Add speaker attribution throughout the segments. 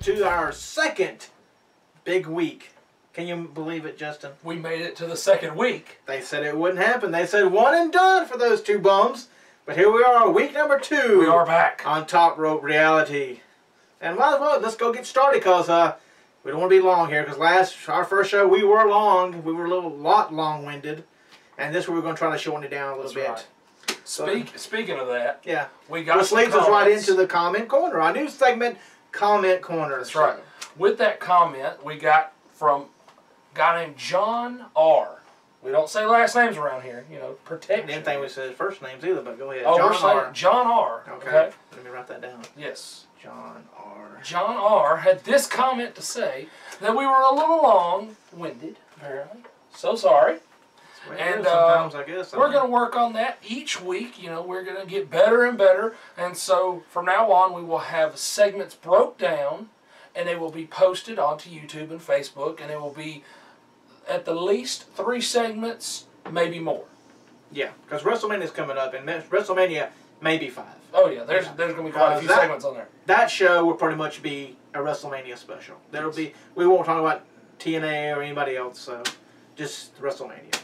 Speaker 1: to our second big week. Can you believe it, Justin?
Speaker 2: We made it to the second week.
Speaker 1: They said it wouldn't happen. They said one and done for those two bums. But here we are, week number 2.
Speaker 2: We are back.
Speaker 1: On Top Rope Reality. And well, let's go get started because we don't want to be long here. Because our first show, we were long. We were a lot long-winded. And this we're going to try to shorten it down a little bit.
Speaker 2: Right. Speaking of that,
Speaker 1: yeah,
Speaker 2: we got
Speaker 1: which leads us right into the comment corner. Our new segment, Comment Corner.
Speaker 2: That's right. With that comment, we got from a guy named John R. We don't say last names around here, you know, protection.
Speaker 1: Didn't think we said first names either, but go ahead.
Speaker 2: Oh,
Speaker 1: John
Speaker 2: we're saying
Speaker 1: R.
Speaker 2: John R.
Speaker 1: Okay. Let me write that down.
Speaker 2: Yes.
Speaker 1: John R.
Speaker 2: John R. had this comment to say that we were a little long-winded, apparently. So sorry. And
Speaker 1: sometimes, I guess.
Speaker 2: We're going to work on that each week. You know, we're going to get better and better. And so from now on, we will have segments broke down, and they will be posted onto YouTube and Facebook, and it will be at the least 3 segments, maybe more.
Speaker 1: Yeah, because WrestleMania is coming up, and WrestleMania maybe 5.
Speaker 2: Oh yeah, there's going to be quite a few segments on there. That
Speaker 1: show will pretty much be a WrestleMania special. There'll be, we won't talk about TNA or anybody else, so just WrestleMania.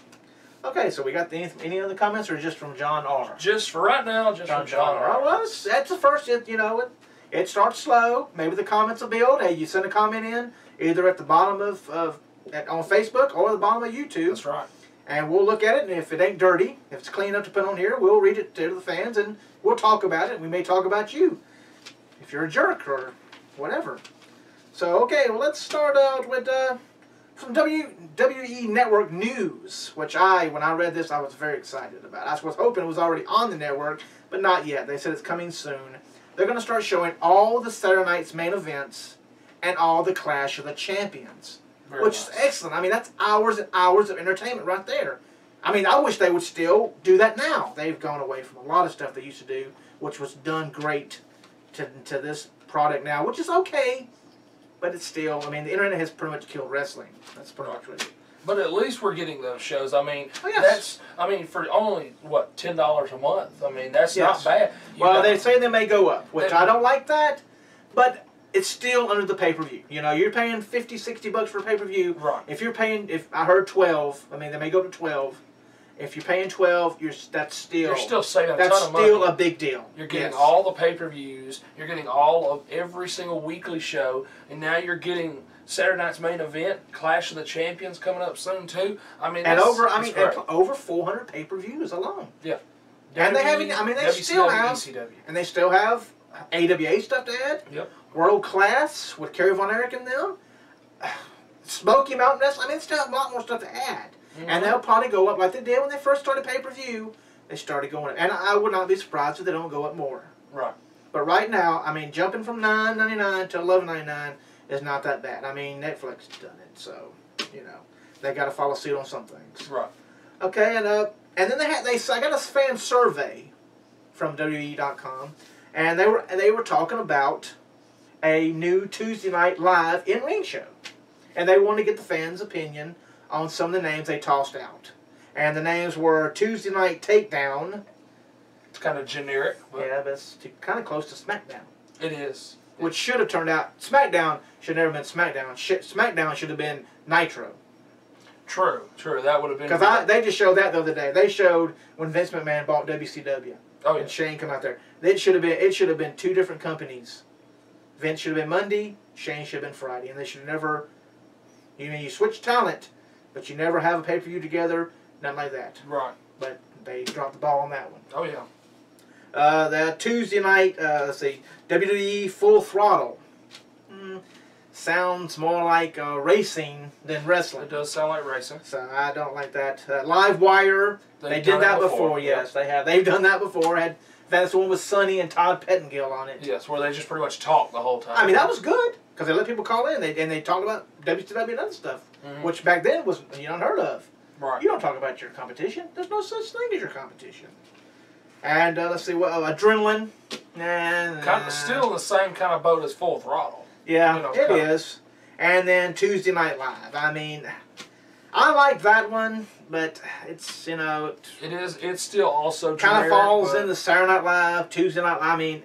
Speaker 1: Okay, so we got any other comments, or just from John R?
Speaker 2: Just for right now, just from John R.
Speaker 1: Well, that's the first. It starts slow. Maybe the comments will build. Hey, you send a comment in either at the bottom on Facebook or the bottom of YouTube.
Speaker 2: That's right.
Speaker 1: And we'll look at it, and if it ain't dirty, if it's clean enough to put on here, we'll read it to the fans, and we'll talk about it. We may talk about you, if you're a jerk or whatever. So, okay, well, let's start out with some WWE Network news, which when I read this, I was very excited about. I was hoping it was already on the network, but not yet. They said it's coming soon. They're going to start showing all the Saturday night's main events and all the Clash of the Champions. Which is excellent. I mean, that's hours and hours of entertainment right there. I mean, I wish they would still do that now. They've gone away from a lot of stuff they used to do, which was done great to this product now, which is okay, but it's still, I mean, the internet has pretty much killed wrestling. That's pretty much what it is.
Speaker 2: But at least we're getting those shows. I mean,
Speaker 1: yes.
Speaker 2: For only, what, $10 a month? I mean, that's not bad.
Speaker 1: Well, they say they may go up, which I don't like that, but it's still under the pay-per-view. You know, you're paying $50, $60 for a pay-per-view.
Speaker 2: Right.
Speaker 1: If you're paying, I heard 12. I mean, they may go to 12. If you're paying 12, you're still
Speaker 2: saving a ton of money.
Speaker 1: That's still a big deal.
Speaker 2: You're getting all the pay-per-views. You're getting all of every single weekly show, and now you're getting Saturday night's main event, Clash of the Champions coming up soon too. I mean,
Speaker 1: over 400 pay-per-views alone.
Speaker 2: Yeah.
Speaker 1: And they have, I mean, they still have, ECW. And they still have AWA stuff to add.
Speaker 2: Yep.
Speaker 1: World Class with Kerry Von Erich and them. Smoky Mountain Wrestling. I mean, they still have a lot more stuff to add. Mm-hmm. And they'll probably go up like they did when they first started pay-per-view. They started going up. And I would not be surprised if they don't go up more.
Speaker 2: Right.
Speaker 1: But right now, I mean, jumping from $9.99 to $11.99 is not that bad. I mean, Netflix has done it. So, you know, they got to follow suit on some things.
Speaker 2: Right.
Speaker 1: Okay, and then I got a fan survey from WWE.com. And they were talking about a new Tuesday Night Live in-ring show. And they wanted to get the fans' opinion on some of the names they tossed out. And the names were Tuesday Night Takedown.
Speaker 2: It's kind of generic.
Speaker 1: Yeah, but it's kind of close to SmackDown.
Speaker 2: It is.
Speaker 1: Which should have turned out, SmackDown should have never been SmackDown. SmackDown should have been Nitro.
Speaker 2: True. That would have been.
Speaker 1: Because they just showed that the other day. They showed when Vince McMahon bought WCW.
Speaker 2: Oh, yeah.
Speaker 1: And Shane come out there. It should have been 2 different companies. Vince should have been Monday, Shane should have been Friday, and they should have never. You switch talent, but you never have a pay-per-view together, nothing like that.
Speaker 2: Right.
Speaker 1: But they dropped the ball on that one.
Speaker 2: Oh yeah.
Speaker 1: That Tuesday night, let's see, WWE Full Throttle. Sounds more like racing than wrestling.
Speaker 2: It does sound like racing.
Speaker 1: So I don't like that. Live Wire. They did that before. Yes, they have. They've done that before. That's the one with Sonny and Todd Pettengill on it.
Speaker 2: Yes, where they just pretty much talk the whole time.
Speaker 1: I mean, that was good because they let people call in and they talked about WCW and other stuff, which back then was unheard of.
Speaker 2: Right.
Speaker 1: You don't talk about your competition. There's no such thing as your competition. And let's see, Adrenaline.
Speaker 2: Still in the same kind of boat as Full Throttle.
Speaker 1: Yeah, it is. And then Tuesday Night Live. I mean, I like that one, but it's,
Speaker 2: It's still also
Speaker 1: kind of falls in the Saturday Night Live, Tuesday Night Live. I mean,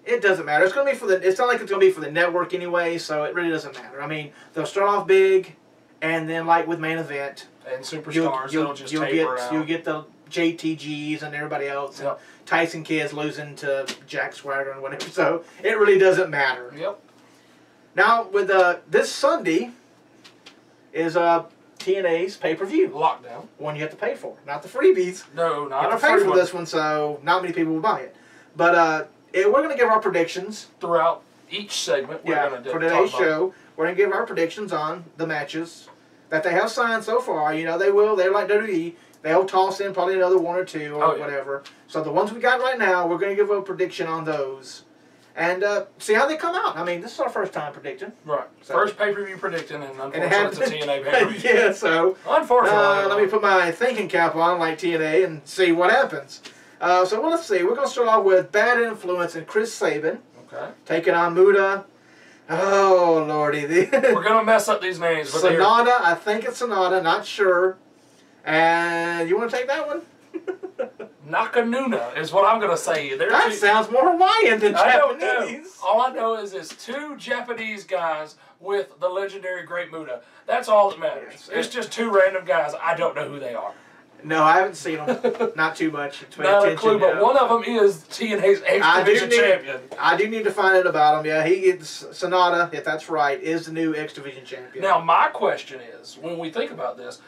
Speaker 1: It doesn't matter. It's going to be for the. It's not like it's going to be for the network anyway, so it really doesn't matter. I mean, they'll start off big, and then like with main event
Speaker 2: and superstars, it'll just taper out.
Speaker 1: You'll get the JTGs and everybody else.
Speaker 2: Yep.
Speaker 1: And Tyson Kidd's losing to Jack Swagger and whatever. So it really doesn't matter.
Speaker 2: Yep.
Speaker 1: Now with this Sunday is TNA's pay-per-view.
Speaker 2: Lockdown.
Speaker 1: One you have to pay for, not the freebies.
Speaker 2: No, not
Speaker 1: you
Speaker 2: the
Speaker 1: have to pay
Speaker 2: free
Speaker 1: for
Speaker 2: one.
Speaker 1: this one, so not many people will buy it. But we're going to give our predictions
Speaker 2: Throughout each segment. We're going to
Speaker 1: for today's show. We're going to give our predictions on the matches that they have signed so far. You know, they're like WWE. They'll toss in probably another one or two or whatever. So the ones we got right now, we're going to give a prediction on those. And see how they come out. I mean, this is our first time predicting.
Speaker 2: Right. So, first pay-per-view predicting, and unfortunately it's a TNA pay-per-view.
Speaker 1: Yeah, so
Speaker 2: unfortunately.
Speaker 1: let me put my thinking cap on like TNA and see what happens. So let's see. We're going to start off with Bad Influence and Chris Sabin.
Speaker 2: Okay.
Speaker 1: Taking on Muda. Oh, Lordy.
Speaker 2: We're going to mess up these names. But
Speaker 1: Sonata. I think it's Sonata. Not sure. And you want to take that one?
Speaker 2: Nakanuna is what I'm going to say.
Speaker 1: That sounds more Hawaiian than Japanese.
Speaker 2: I don't know. All I know is it's two Japanese guys with the legendary Great Muda. That's all that matters. Yes. It's just two random guys. I don't know who they are.
Speaker 1: No, I haven't seen them. Not too much.
Speaker 2: Not a clue, but one of them is TNA's X Division champion.
Speaker 1: I do need to find out about him. Yeah, he is Sonata, if that's right, is the new X Division champion.
Speaker 2: Now, my question is, when we think about this,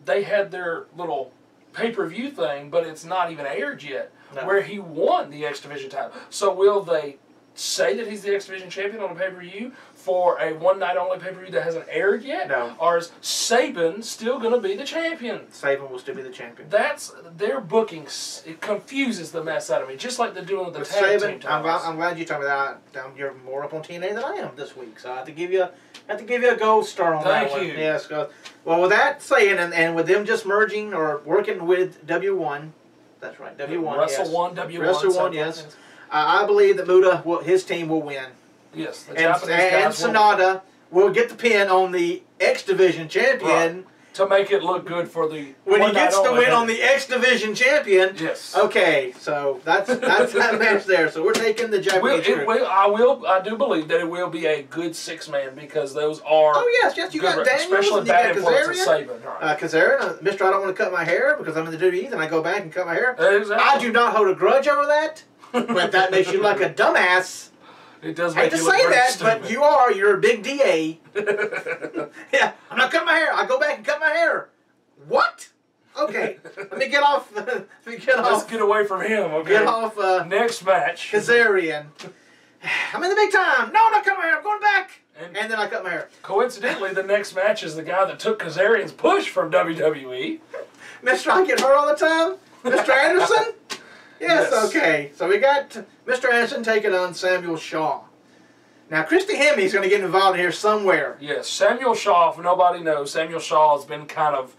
Speaker 2: they had their little pay-per-view thing, but it's not even aired yet, where he won the X Division title. So will they say that he's the X Division champion on a pay-per-view for a one-night-only pay-per-view that hasn't aired yet?
Speaker 1: No.
Speaker 2: Or is Sabin still going to be the champion?
Speaker 1: Sabin will still be the champion.
Speaker 2: That's their booking. It confuses the mess out of me, just like they're doing with the tag team titles.
Speaker 1: I'm glad you told me that. You're more up on TNA than I am this week, so I have to give you a gold star on that one.
Speaker 2: Thank you.
Speaker 1: Yes. Well, with that saying, and with them just merging or working with W1, that's right, W1.
Speaker 2: Wrestle 1, W1.
Speaker 1: Wrestle 1, yes. I believe that Muda, his team will win.
Speaker 2: Yes, the
Speaker 1: Japanese guys and Sonata will get the pin on the X Division champion.
Speaker 2: Right. To make it look good for the
Speaker 1: when he gets the win on the X Division champion.
Speaker 2: Yes.
Speaker 1: Okay, so that's that match there. So we're taking the Japanese group.
Speaker 2: I do believe that it will be a good 6-man because those are.
Speaker 1: Oh yes, you got Daniels,
Speaker 2: especially
Speaker 1: and you got
Speaker 2: Kazarian.
Speaker 1: Kazarian, Mr. I don't want to cut my hair because I'm in the WWE, and I go back and cut my hair.
Speaker 2: Exactly.
Speaker 1: I do not hold a grudge over that, but that makes you like a dumbass.
Speaker 2: It does make you look
Speaker 1: hate to say that,
Speaker 2: stupid.
Speaker 1: but you're a big DA. Yeah, I'm not cutting my hair. I go back and cut my hair. What? Okay, let me get off.
Speaker 2: Let's get away from him. Okay.
Speaker 1: Get off.
Speaker 2: Next match.
Speaker 1: Kazarian. I'm in the big time. No, I'm not cutting my hair. I'm going back. And then I cut my hair.
Speaker 2: Coincidentally, the next match is the guy that took Kazarian's push from WWE.
Speaker 1: Mr. I get hurt all the time. Mr. Anderson. Yes, okay. So we got Mr. Anderson taking on Samuel Shaw. Now, Christy Hemmy's going to get involved here somewhere.
Speaker 2: Yes, Samuel Shaw, if nobody knows, Samuel Shaw has been kind of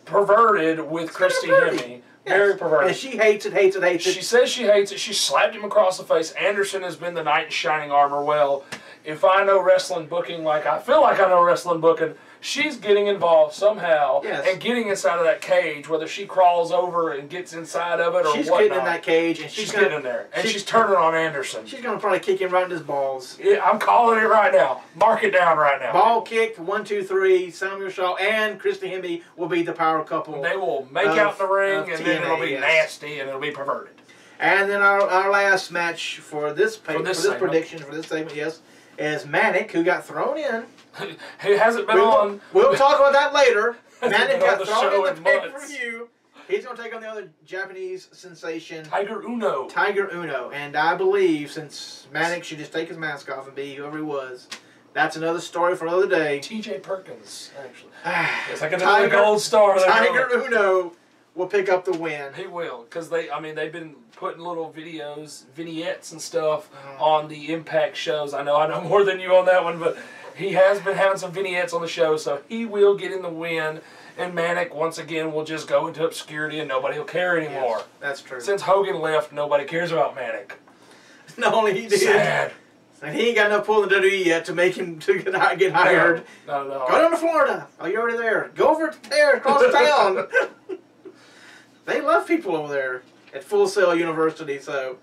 Speaker 2: perverted with Christy Hemme. Yes. Very perverted.
Speaker 1: And she hates it.
Speaker 2: She says she hates it. She slapped him across the face. Anderson has been the knight in shining armor. Well, if I know wrestling booking like I feel like I know wrestling booking, she's getting involved somehow and getting inside of that cage, whether she crawls over and gets inside of it or
Speaker 1: she's
Speaker 2: whatnot.
Speaker 1: She's getting in that cage and
Speaker 2: she's getting in there. And she's turning on Anderson.
Speaker 1: She's going to probably kick him right in his balls.
Speaker 2: Yeah, I'm calling it right now. Mark it down right now.
Speaker 1: Ball kick, 1, 2, 3. Samuel Shaw and Christy Hemme will be the power couple.
Speaker 2: They will make out in the ring and then it'll be nasty and it'll be perverted.
Speaker 1: And then our last match for this prediction, for this segment, is Manic, who got thrown in.
Speaker 2: He hasn't been on.
Speaker 1: We'll talk about that later. Manic got thrown in the
Speaker 2: pay-per-view.
Speaker 1: He's going to take on the other Japanese sensation,
Speaker 2: Tiger Uno.
Speaker 1: And I believe since Manic should just take his mask off and be whoever he was, that's another story for another day.
Speaker 2: T.J. Perkins, actually. It's like another gold star.
Speaker 1: Tiger Uno will pick up the win.
Speaker 2: He will, because they've been putting little vignettes and stuff on the Impact shows. I know more than you on that one, but he has been having some vignettes on the show, so he will get in the win. And Manic, once again, will just go into obscurity and nobody will care anymore.
Speaker 1: Yes, that's true.
Speaker 2: Since Hogan left, nobody cares about Manic.
Speaker 1: Not only he did.
Speaker 2: Sad.
Speaker 1: And he ain't got enough pull in the WWE yet to make him to get hired.
Speaker 2: No.
Speaker 1: Go down to Florida. Oh, you're already there. Go over there across town. They love people over there at Full Sail University, so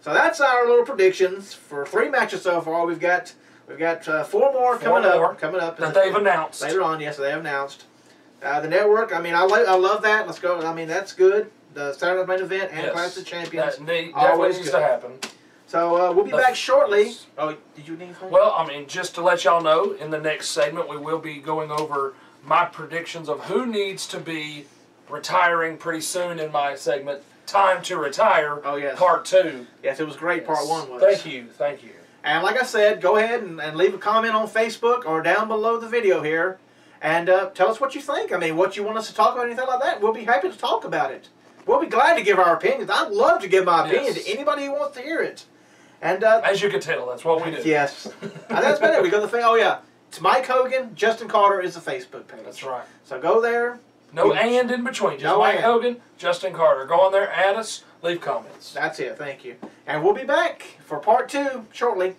Speaker 1: So that's our little predictions for 3 matches so far. We've got 4 more coming up
Speaker 2: that they've announced
Speaker 1: later on. Yes, they have announced. The network. I mean, I love that. Let's go. I mean, that's good. The Saturday Night Main Event and Clash of Champions.
Speaker 2: That definitely needs to happen.
Speaker 1: So we'll be back shortly. Oh, did you need anything?
Speaker 2: Well, I mean, just to let y'all know, in the next segment, we will be going over my predictions of who needs to be retiring pretty soon in my segment, Time to Retire,
Speaker 1: oh, yes.
Speaker 2: Part 2.
Speaker 1: Yes, it was great, Part 1 was.
Speaker 2: Thank you, thank you.
Speaker 1: And like I said, go ahead and leave a comment on Facebook or down below the video here. And tell us what you think. I mean, what you want us to talk about, anything like that. We'll be happy to talk about it. We'll be glad to give our opinions. I'd love to give my opinion to anybody who wants to hear it. And
Speaker 2: as you can tell, that's what we do.
Speaker 1: Yes. And that's been it. We go to the oh yeah. It's Mike Hogan, Justin Carter is the Facebook page.
Speaker 2: That's right.
Speaker 1: So go there.
Speaker 2: No and in between. Just Mike Hogan, Justin Carter. Go on there, add us, leave comments.
Speaker 1: That's it. Thank you. And we'll be back for Part 2 shortly.